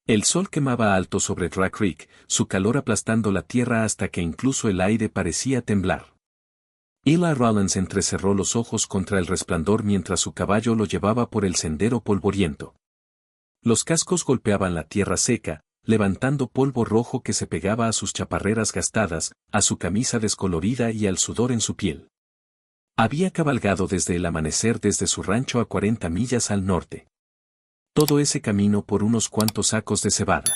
El sol quemaba alto sobre Rat Creek, su calor aplastando la tierra hasta que incluso el aire parecía temblar. Eli Rollins entrecerró los ojos contra el resplandor mientras su caballo lo llevaba por el sendero polvoriento. Los cascos golpeaban la tierra seca, levantando polvo rojo que se pegaba a sus chaparreras gastadas, a su camisa descolorida y al sudor en su piel. Había cabalgado desde el amanecer desde su rancho a 40 millas al norte. Todo ese camino por unos cuantos sacos de cebada.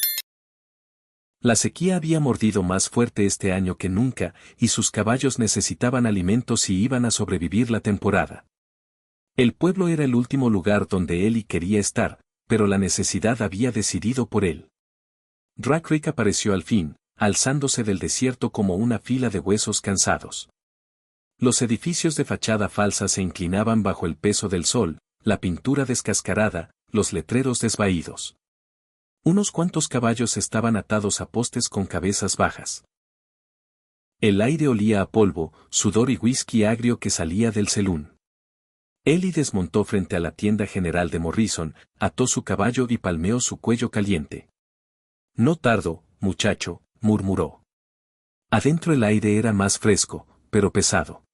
La sequía había mordido más fuerte este año que nunca, y sus caballos necesitaban alimentos si iban a sobrevivir la temporada. El pueblo era el último lugar donde Eli quería estar, pero la necesidad había decidido por él. Rat Creek apareció al fin, alzándose del desierto como una fila de huesos cansados. Los edificios de fachada falsa se inclinaban bajo el peso del sol, la pintura descascarada, los letreros desvaídos. Unos cuantos caballos estaban atados a postes con cabezas bajas. El aire olía a polvo, sudor y whisky agrio que salía del selún. Eli desmontó frente a la tienda general de Morrison, ató su caballo y palmeó su cuello caliente. No tardo, muchacho, murmuró. Adentro el aire era más fresco, pero pesado.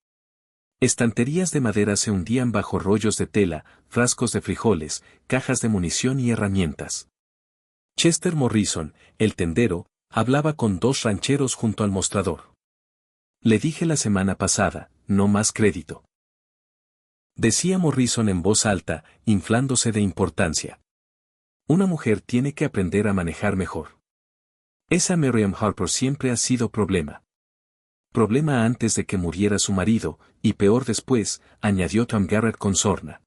Estanterías de madera se hundían bajo rollos de tela, frascos de frijoles, cajas de munición y herramientas. Chester Morrison, el tendero, hablaba con dos rancheros junto al mostrador. Le dije la semana pasada, no más crédito. Decía Morrison en voz alta, inflándose de importancia. Una mujer tiene que aprender a manejar mejor. Esa Miriam Harper siempre ha sido problema. Problema antes de que muriera su marido, y peor después, añadió Tom Garrett con sorna.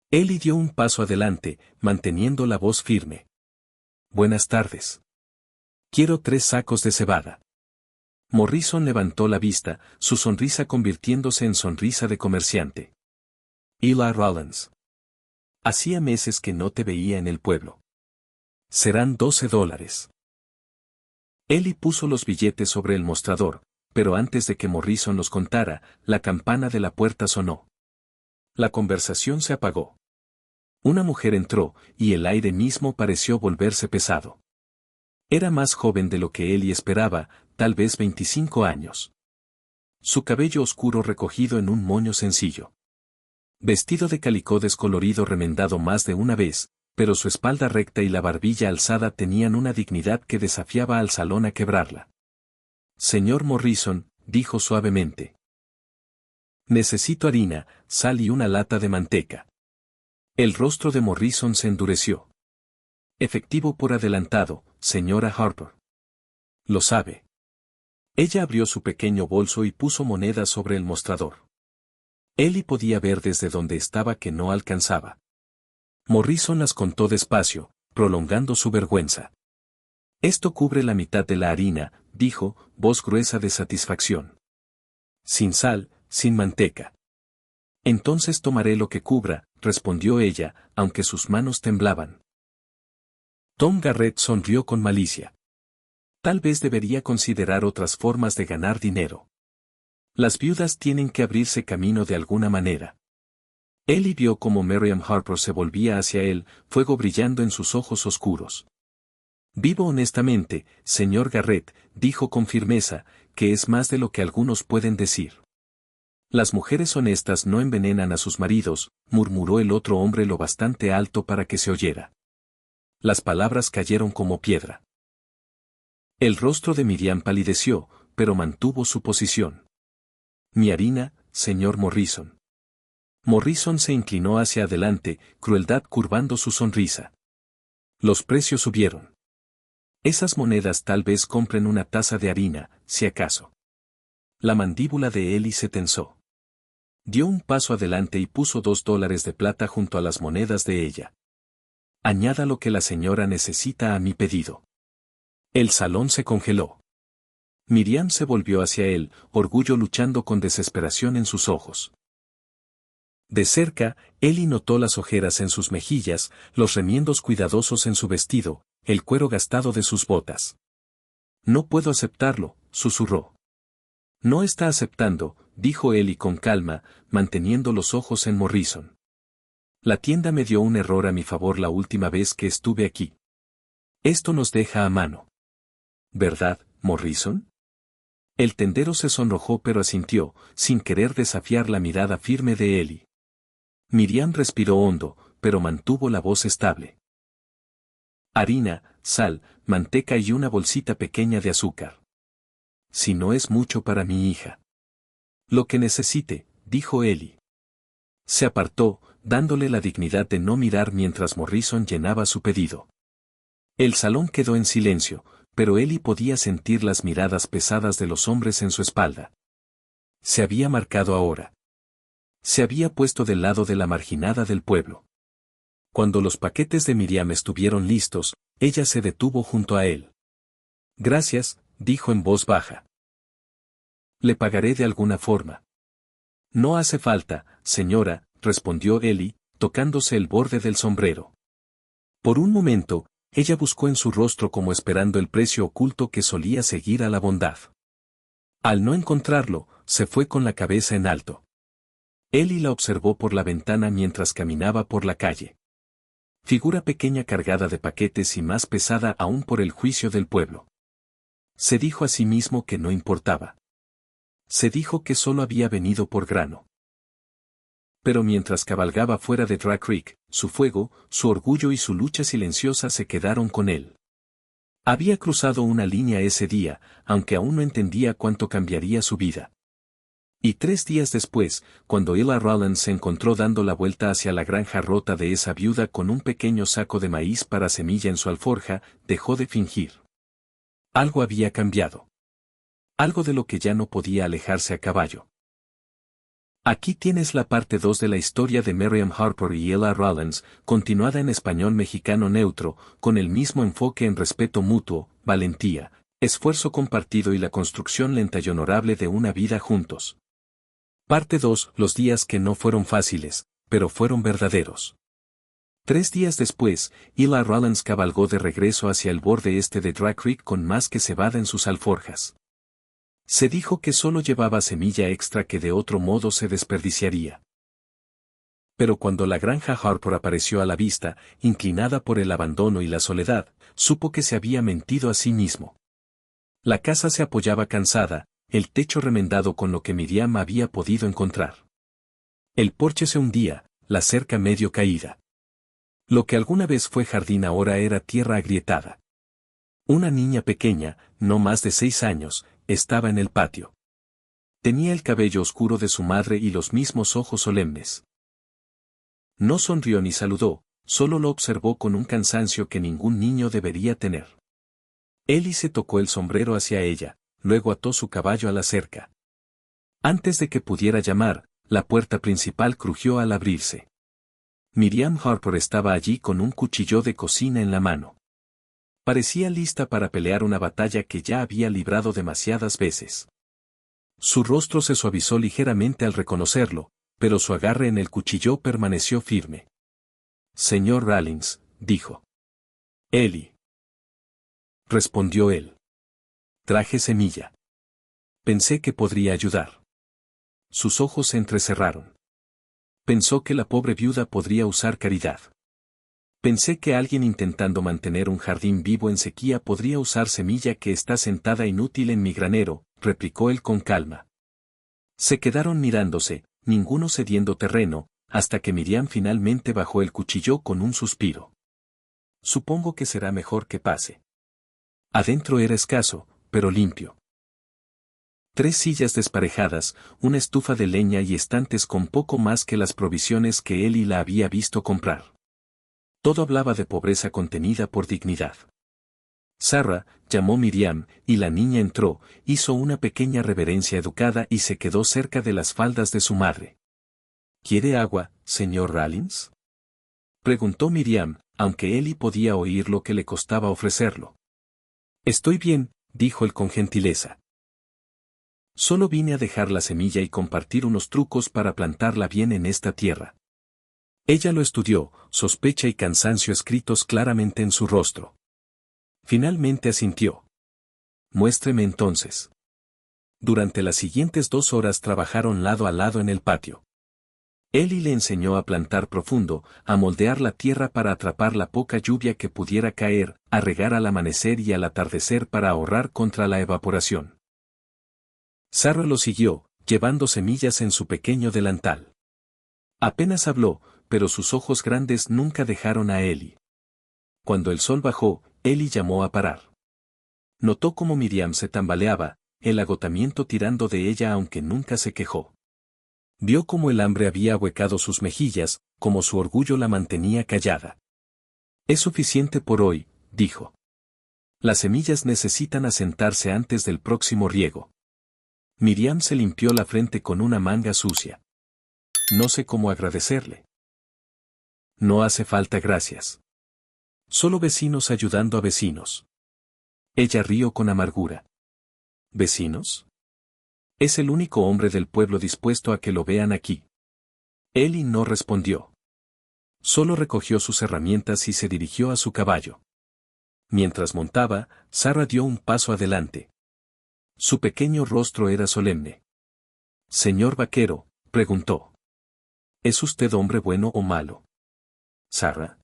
Eli dio un paso adelante, manteniendo la voz firme. Buenas tardes. Quiero 3 sacos de cebada. Morrison levantó la vista, su sonrisa convirtiéndose en sonrisa de comerciante. Eli Rollins. Hacía meses que no te veía en el pueblo. Serán $12. Eli puso los billetes sobre el mostrador, pero antes de que Morrison los contara, la campana de la puerta sonó. La conversación se apagó. Una mujer entró, y el aire mismo pareció volverse pesado. Era más joven de lo que Eli esperaba, tal vez 25 años. Su cabello oscuro recogido en un moño sencillo. Vestido de calicó descolorido remendado más de una vez, pero su espalda recta y la barbilla alzada tenían una dignidad que desafiaba al salón a quebrarla. Señor Morrison, dijo suavemente. Necesito harina, sal y una lata de manteca. El rostro de Morrison se endureció. Efectivo por adelantado, señora Harper. Lo sabe. Ella abrió su pequeño bolso y puso monedas sobre el mostrador. Eli podía ver desde donde estaba que no alcanzaba. Morrison las contó despacio, prolongando su vergüenza. Esto cubre la mitad de la harina, dijo, voz gruesa de satisfacción. Sin sal, sin manteca. Entonces tomaré lo que cubra, respondió ella, aunque sus manos temblaban. Tom Garrett sonrió con malicia. Tal vez debería considerar otras formas de ganar dinero. Las viudas tienen que abrirse camino de alguna manera. Eli vio cómo Miriam Harper se volvía hacia él, fuego brillando en sus ojos oscuros. Vivo honestamente, señor Garrett, dijo con firmeza, que es más de lo que algunos pueden decir. Las mujeres honestas no envenenan a sus maridos, murmuró el otro hombre lo bastante alto para que se oyera. Las palabras cayeron como piedra. El rostro de Miriam palideció, pero mantuvo su posición. Mi harina, señor Morrison. Morrison se inclinó hacia adelante, crueldad curvando su sonrisa. Los precios subieron. Esas monedas tal vez compren una taza de harina, si acaso. La mandíbula de Eli se tensó. Dio un paso adelante y puso $2 de plata junto a las monedas de ella. Añada lo que la señora necesita a mi pedido. El salón se congeló. Miriam se volvió hacia él, orgullo luchando con desesperación en sus ojos. De cerca, Eli notó las ojeras en sus mejillas, los remiendos cuidadosos en su vestido, el cuero gastado de sus botas. No puedo aceptarlo, susurró. No está aceptando, dijo Eli con calma, manteniendo los ojos en Morrison. La tienda me dio un error a mi favor la última vez que estuve aquí. Esto nos deja a mano. ¿Verdad, Morrison? El tendero se sonrojó pero asintió, sin querer desafiar la mirada firme de Ellie. Miriam respiró hondo, pero mantuvo la voz estable. Harina, sal, manteca y una bolsita pequeña de azúcar. Si no es mucho para mi hija. Lo que necesite, dijo Ellie. Se apartó, dándole la dignidad de no mirar mientras Morrison llenaba su pedido. El salón quedó en silencio, pero Ellie podía sentir las miradas pesadas de los hombres en su espalda. Se había marcado ahora. Se había puesto del lado de la marginada del pueblo. Cuando los paquetes de Miriam estuvieron listos, ella se detuvo junto a él. Gracias, dijo en voz baja. Le pagaré de alguna forma. No hace falta, señora, respondió Ellie, tocándose el borde del sombrero. Por un momento, ella buscó en su rostro como esperando el precio oculto que solía seguir a la bondad. Al no encontrarlo, se fue con la cabeza en alto. Ellie la observó por la ventana mientras caminaba por la calle. Figura pequeña cargada de paquetes y más pesada aún por el juicio del pueblo. Se dijo a sí mismo que no importaba. Se dijo que solo había venido por grano. Pero mientras cabalgaba fuera de Dry Creek, su fuego, su orgullo y su lucha silenciosa se quedaron con él. Había cruzado una línea ese día, aunque aún no entendía cuánto cambiaría su vida. Y 3 días después, cuando Ella Rollins se encontró dando la vuelta hacia la granja rota de esa viuda con un pequeño saco de maíz para semilla en su alforja, dejó de fingir. Algo había cambiado. Algo de lo que ya no podía alejarse a caballo. Aquí tienes la parte 2 de la historia de Miriam Harper y Ella Rollins, continuada en español mexicano neutro, con el mismo enfoque en respeto mutuo, valentía, esfuerzo compartido y la construcción lenta y honorable de una vida juntos. Parte 2. Los días que no fueron fáciles, pero fueron verdaderos. 3 días después, Ella Rollins cabalgó de regreso hacia el borde este de Dry Creek con más que cebada en sus alforjas. Se dijo que solo llevaba semilla extra que de otro modo se desperdiciaría. Pero cuando la granja Harper apareció a la vista, inclinada por el abandono y la soledad, supo que se había mentido a sí mismo. La casa se apoyaba cansada, el techo remendado con lo que Miriam había podido encontrar. El porche se hundía, la cerca medio caída. Lo que alguna vez fue jardín ahora era tierra agrietada. Una niña pequeña, no más de 6 años, estaba en el patio. Tenía el cabello oscuro de su madre y los mismos ojos solemnes. No sonrió ni saludó, solo lo observó con un cansancio que ningún niño debería tener. Ellie se tocó el sombrero hacia ella, luego ató su caballo a la cerca. Antes de que pudiera llamar, la puerta principal crujió al abrirse. Miriam Harper estaba allí con un cuchillo de cocina en la mano. Parecía lista para pelear una batalla que ya había librado demasiadas veces. Su rostro se suavizó ligeramente al reconocerlo, pero su agarre en el cuchillo permaneció firme. Señor Rollins, dijo. Ellie. Respondió él. Traje semilla. Pensé que podría ayudar. Sus ojos se entrecerraron. Pensó que la pobre viuda podría usar caridad. Pensé que alguien intentando mantener un jardín vivo en sequía podría usar semilla que está sentada inútil en mi granero, replicó él con calma. Se quedaron mirándose, ninguno cediendo terreno, hasta que Miriam finalmente bajó el cuchillo con un suspiro. Supongo que será mejor que pase. Adentro era escaso, pero limpio. 3 sillas desparejadas, una estufa de leña y estantes con poco más que las provisiones que Ellie la había visto comprar. Todo hablaba de pobreza contenida por dignidad. Sarah, llamó Miriam, y la niña entró, hizo una pequeña reverencia educada y se quedó cerca de las faldas de su madre. ¿Quiere agua, señor Rollins? Preguntó Miriam, aunque Ellie podía oír lo que le costaba ofrecerlo. Estoy bien, dijo él con gentileza. Solo vine a dejar la semilla y compartir unos trucos para plantarla bien en esta tierra. Ella lo estudió, sospecha y cansancio escritos claramente en su rostro. Finalmente asintió. Muéstreme entonces. Durante las siguientes 2 horas trabajaron lado a lado en el patio. Eli le enseñó a plantar profundo, a moldear la tierra para atrapar la poca lluvia que pudiera caer, a regar al amanecer y al atardecer para ahorrar contra la evaporación. Sarah lo siguió, llevando semillas en su pequeño delantal. Apenas habló, pero sus ojos grandes nunca dejaron a Eli. Cuando el sol bajó, Eli llamó a parar. Notó cómo Miriam se tambaleaba, el agotamiento tirando de ella aunque nunca se quejó. Vio cómo el hambre había ahuecado sus mejillas, como su orgullo la mantenía callada. Es suficiente por hoy, dijo. Las semillas necesitan asentarse antes del próximo riego. Miriam se limpió la frente con una manga sucia. No sé cómo agradecerle. No hace falta gracias. Solo vecinos ayudando a vecinos. Ella rió con amargura. ¿Vecinos? Es el único hombre del pueblo dispuesto a que lo vean aquí. Eli no respondió. Solo recogió sus herramientas y se dirigió a su caballo. Mientras montaba, Sarah dio un paso adelante. Su pequeño rostro era solemne. Señor vaquero, preguntó. ¿Es usted hombre bueno o malo? Sarah.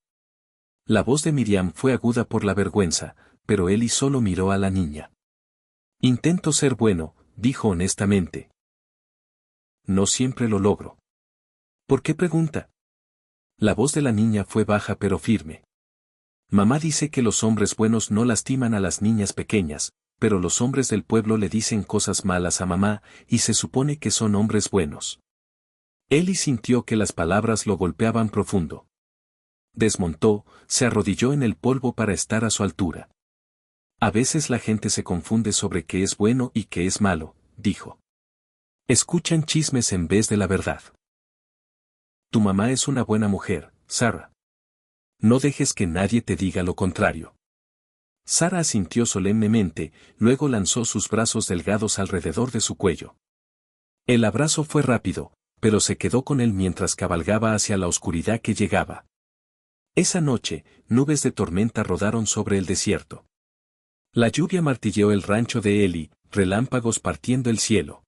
La voz de Miriam fue aguda por la vergüenza, pero Eli solo miró a la niña. Intento ser bueno, dijo honestamente. No siempre lo logro. ¿Por qué pregunta? La voz de la niña fue baja pero firme. Mamá dice que los hombres buenos no lastiman a las niñas pequeñas, pero los hombres del pueblo le dicen cosas malas a mamá, y se supone que son hombres buenos. Eli sintió que las palabras lo golpeaban profundo. Desmontó, se arrodilló en el polvo para estar a su altura. A veces la gente se confunde sobre qué es bueno y qué es malo, dijo. Escuchan chismes en vez de la verdad. Tu mamá es una buena mujer, Sarah. No dejes que nadie te diga lo contrario. Sarah asintió solemnemente, luego lanzó sus brazos delgados alrededor de su cuello. El abrazo fue rápido, pero se quedó con él mientras cabalgaba hacia la oscuridad que llegaba. Esa noche, nubes de tormenta rodaron sobre el desierto. La lluvia martilleó el rancho de Eli, relámpagos partiendo el cielo.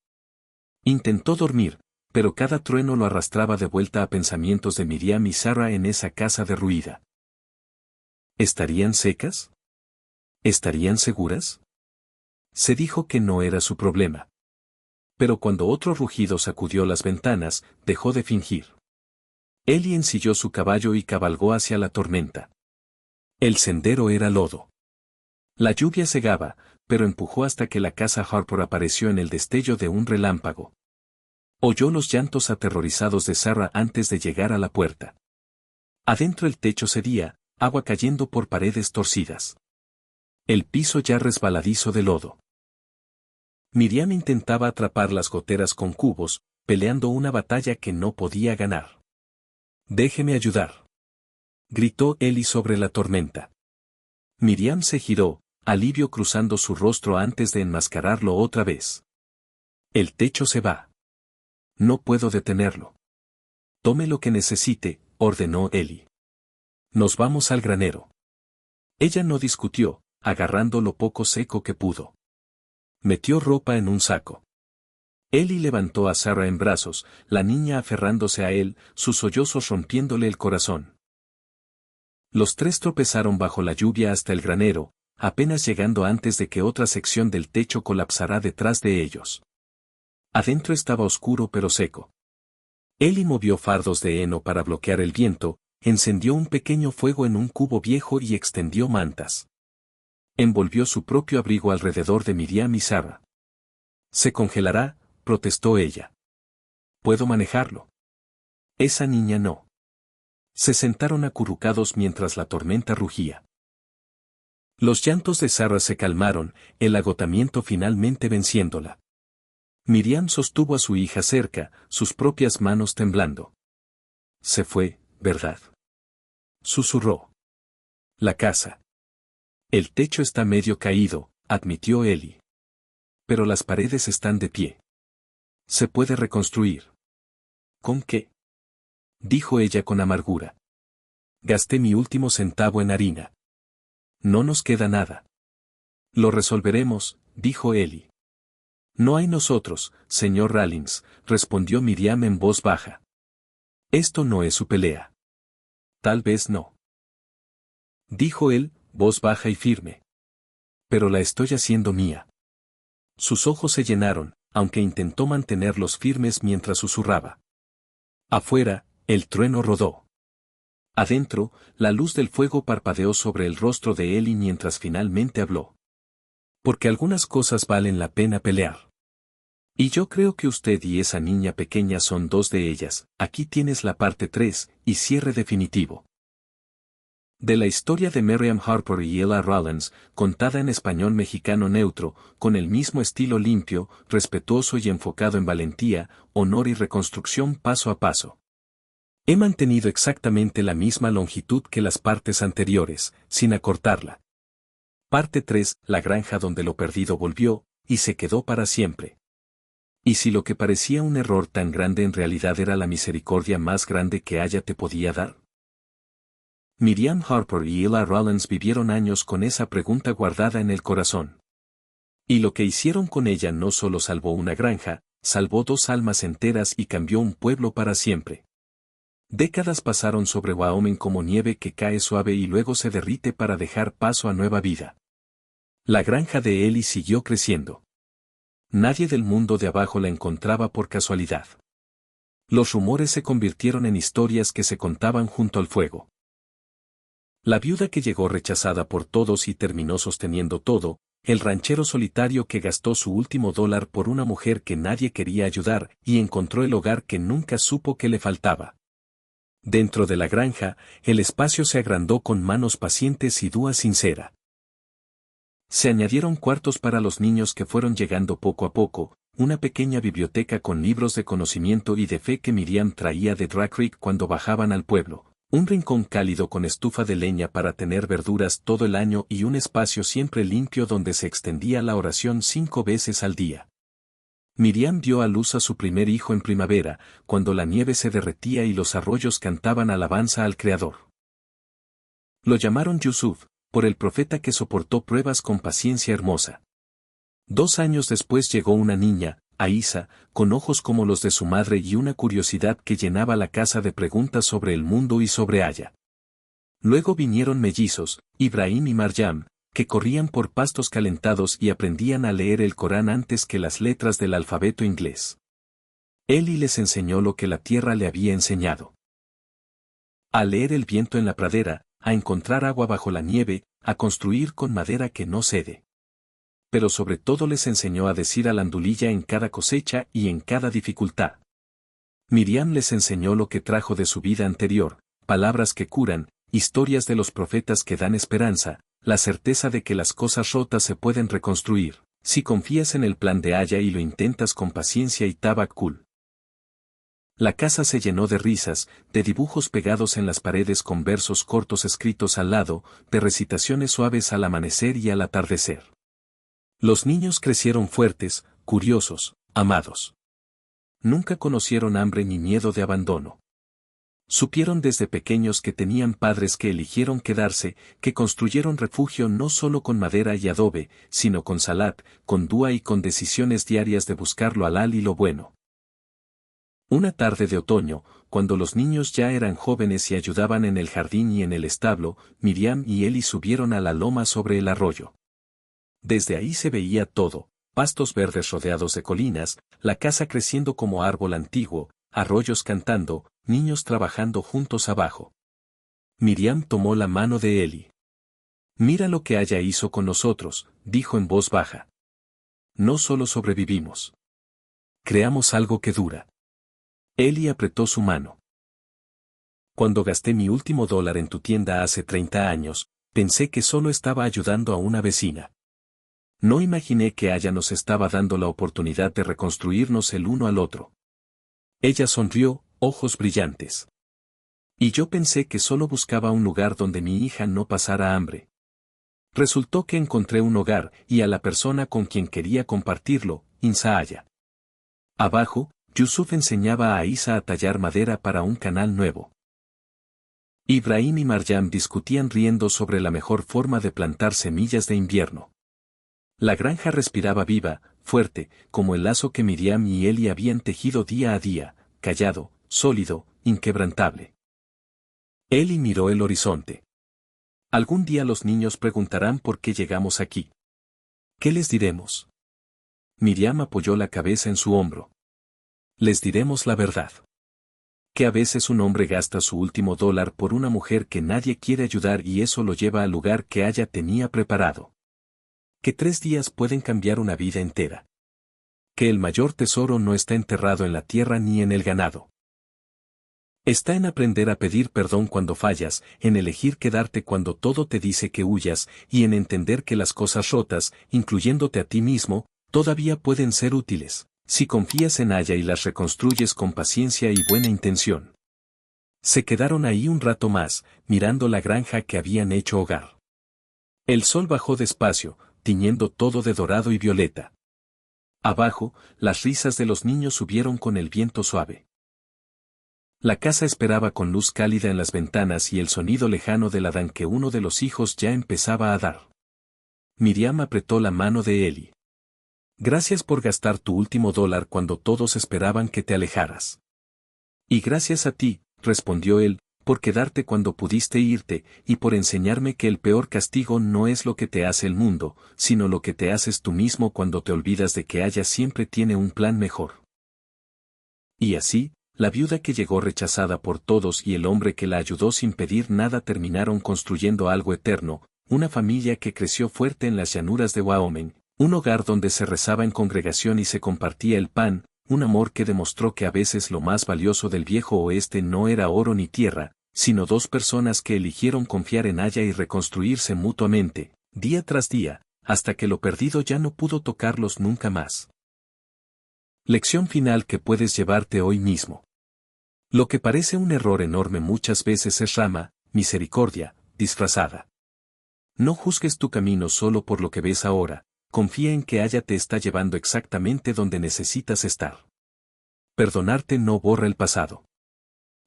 Intentó dormir, pero cada trueno lo arrastraba de vuelta a pensamientos de Miriam y Sarah en esa casa derruida. ¿Estarían secas? ¿Estarían seguras? Se dijo que no era su problema. Pero cuando otro rugido sacudió las ventanas, dejó de fingir. Eli ensilló su caballo y cabalgó hacia la tormenta. El sendero era lodo. La lluvia cegaba, pero empujó hasta que la casa Harper apareció en el destello de un relámpago. Oyó los llantos aterrorizados de Sarah antes de llegar a la puerta. Adentro el techo cedía, agua cayendo por paredes torcidas. El piso ya resbaladizo de lodo. Miriam intentaba atrapar las goteras con cubos, peleando una batalla que no podía ganar. «Déjeme ayudar», gritó Eli sobre la tormenta. Miriam se giró, alivio cruzando su rostro antes de enmascararlo otra vez. «El techo se va. No puedo detenerlo». «Tome lo que necesite», ordenó Eli. «Nos vamos al granero». Ella no discutió, agarrando lo poco seco que pudo. Metió ropa en un saco. Eli levantó a Sarah en brazos, la niña aferrándose a él, sus sollozos rompiéndole el corazón. Los tres tropezaron bajo la lluvia hasta el granero, apenas llegando antes de que otra sección del techo colapsara detrás de ellos. Adentro estaba oscuro pero seco. Eli movió fardos de heno para bloquear el viento, encendió un pequeño fuego en un cubo viejo y extendió mantas. Envolvió su propio abrigo alrededor de Miriam y Sarah. «Se congelará», protestó ella. «Puedo manejarlo». «Esa niña no». Se sentaron acurrucados mientras la tormenta rugía. Los llantos de Sarah se calmaron, el agotamiento finalmente venciéndola. Miriam sostuvo a su hija cerca, sus propias manos temblando. «Se fue, ¿verdad?», susurró. «La casa. El techo está medio caído», admitió Eli. «Pero las paredes están de pie. Se puede reconstruir». «¿Con qué?», dijo ella con amargura. «Gasté mi último centavo en harina. No nos queda nada». «Lo resolveremos», dijo Eli. «No hay nosotros, señor Rawlins», respondió Miriam en voz baja. Esto no es su pelea. Tal vez no. Dijo él, voz baja y firme. Pero la estoy haciendo mía. Sus ojos se llenaron, aunque intentó mantenerlos firmes mientras susurraba. Afuera, el trueno rodó. Adentro, la luz del fuego parpadeó sobre el rostro de Ellie mientras finalmente habló. Porque algunas cosas valen la pena pelear. Y yo creo que usted y esa niña pequeña son dos de ellas. Aquí tienes la parte 3, y cierre definitivo. De la historia de Miriam Harper y Ella Rollins, contada en español mexicano neutro, con el mismo estilo limpio, respetuoso y enfocado en valentía, honor y reconstrucción paso a paso. He mantenido exactamente la misma longitud que las partes anteriores, sin acortarla. Parte 3, la granja donde lo perdido volvió, y se quedó para siempre. Y si lo que parecía un error tan grande en realidad era la misericordia más grande que Aya te podía dar. Miriam Harper y Ella Rollins vivieron años con esa pregunta guardada en el corazón. Y lo que hicieron con ella no solo salvó una granja, salvó 2 almas enteras y cambió un pueblo para siempre. Décadas pasaron sobre Wyoming como nieve que cae suave y luego se derrite para dejar paso a nueva vida. La granja de Ellie siguió creciendo. Nadie del mundo de abajo la encontraba por casualidad. Los rumores se convirtieron en historias que se contaban junto al fuego. La viuda que llegó rechazada por todos y terminó sosteniendo todo, el ranchero solitario que gastó su último dólar por una mujer que nadie quería ayudar y encontró el hogar que nunca supo que le faltaba. Dentro de la granja, el espacio se agrandó con manos pacientes y dúa sincera. Se añadieron cuartos para los niños que fueron llegando poco a poco, una pequeña biblioteca con libros de conocimiento y de fe que Miriam traía de Dry Creek cuando bajaban al pueblo. Un rincón cálido con estufa de leña para tener verduras todo el año y un espacio siempre limpio donde se extendía la oración 5 veces al día. Miriam dio a luz a su primer hijo en primavera, cuando la nieve se derretía y los arroyos cantaban alabanza al Creador. Lo llamaron Yusuf, por el profeta que soportó pruebas con paciencia hermosa. 2 años después llegó una niña, Aisa, con ojos como los de su madre y una curiosidad que llenaba la casa de preguntas sobre el mundo y sobre Aya. Luego vinieron mellizos, Ibrahim y Maryam, que corrían por pastos calentados y aprendían a leer el Corán antes que las letras del alfabeto inglés. Eli les enseñó lo que la tierra le había enseñado. A leer el viento en la pradera, a encontrar agua bajo la nieve, a construir con madera que no cede. Pero sobre todo les enseñó a decir alandulilla en cada cosecha y en cada dificultad. Miriam les enseñó lo que trajo de su vida anterior, palabras que curan, historias de los profetas que dan esperanza, la certeza de que las cosas rotas se pueden reconstruir, si confías en el plan de Aya y lo intentas con paciencia y tabakkul. La casa se llenó de risas, de dibujos pegados en las paredes con versos cortos escritos al lado, de recitaciones suaves al amanecer y al atardecer. Los niños crecieron fuertes, curiosos, amados. Nunca conocieron hambre ni miedo de abandono. Supieron desde pequeños que tenían padres que eligieron quedarse, que construyeron refugio no solo con madera y adobe, sino con salat, con dúa y con decisiones diarias de buscar lo halal y lo bueno. Una tarde de otoño, cuando los niños ya eran jóvenes y ayudaban en el jardín y en el establo, Miriam y Eli subieron a la loma sobre el arroyo. Desde ahí se veía todo, pastos verdes rodeados de colinas, la casa creciendo como árbol antiguo, arroyos cantando, niños trabajando juntos abajo. Miriam tomó la mano de Eli. Mira lo que Aya hizo con nosotros, dijo en voz baja. No solo sobrevivimos. Creamos algo que dura. Eli apretó su mano. Cuando gasté mi último dólar en tu tienda hace 30 años, pensé que solo estaba ayudando a una vecina. No imaginé que Aya nos estaba dando la oportunidad de reconstruirnos el uno al otro. Ella sonrió, ojos brillantes. Y yo pensé que solo buscaba un lugar donde mi hija no pasara hambre. Resultó que encontré un hogar y a la persona con quien quería compartirlo, Aya. Abajo, Yusuf enseñaba a Aisa a tallar madera para un canal nuevo. Ibrahim y Maryam discutían riendo sobre la mejor forma de plantar semillas de invierno. La granja respiraba viva, fuerte, como el lazo que Miriam y Eli habían tejido día a día, callado, sólido, inquebrantable. Eli miró el horizonte. Algún día los niños preguntarán por qué llegamos aquí. ¿Qué les diremos? Miriam apoyó la cabeza en su hombro. Les diremos la verdad. Que a veces un hombre gasta su último dólar por una mujer que nadie quiere ayudar y eso lo lleva al lugar que ella tenía preparado. Que 3 días pueden cambiar una vida entera. Que el mayor tesoro no está enterrado en la tierra ni en el ganado. Está en aprender a pedir perdón cuando fallas, en elegir quedarte cuando todo te dice que huyas, y en entender que las cosas rotas, incluyéndote a ti mismo, todavía pueden ser útiles, si confías en ella y las reconstruyes con paciencia y buena intención. Se quedaron ahí un rato más, mirando la granja que habían hecho hogar. El sol bajó despacio, tiñendo todo de dorado y violeta. Abajo, las risas de los niños subieron con el viento suave. La casa esperaba con luz cálida en las ventanas y el sonido lejano del adán que uno de los hijos ya empezaba a dar. Miriam apretó la mano de Eli. Gracias por gastar tu último dólar cuando todos esperaban que te alejaras. Y gracias a ti, respondió él, por quedarte cuando pudiste irte, y por enseñarme que el peor castigo no es lo que te hace el mundo, sino lo que te haces tú mismo cuando te olvidas de que ella siempre tiene un plan mejor. Y así, la viuda que llegó rechazada por todos y el hombre que la ayudó sin pedir nada terminaron construyendo algo eterno, una familia que creció fuerte en las llanuras de Wyoming, un hogar donde se rezaba en congregación y se compartía el pan, un amor que demostró que a veces lo más valioso del viejo oeste no era oro ni tierra, sino 2 personas que eligieron confiar en ella y reconstruirse mutuamente, día tras día, hasta que lo perdido ya no pudo tocarlos nunca más. Lección final que puedes llevarte hoy mismo. Lo que parece un error enorme muchas veces es rama, misericordia, disfrazada. No juzgues tu camino solo por lo que ves ahora, confía en que ella te está llevando exactamente donde necesitas estar. Perdonarte no borra el pasado.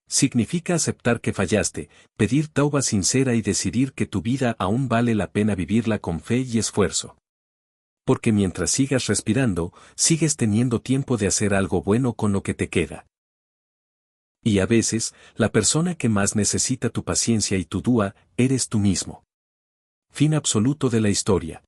Significa aceptar que fallaste, pedir tauba sincera y decidir que tu vida aún vale la pena vivirla con fe y esfuerzo. Porque mientras sigas respirando, sigues teniendo tiempo de hacer algo bueno con lo que te queda. Y a veces, la persona que más necesita tu paciencia y tu dúa, eres tú mismo. Fin absoluto de la historia.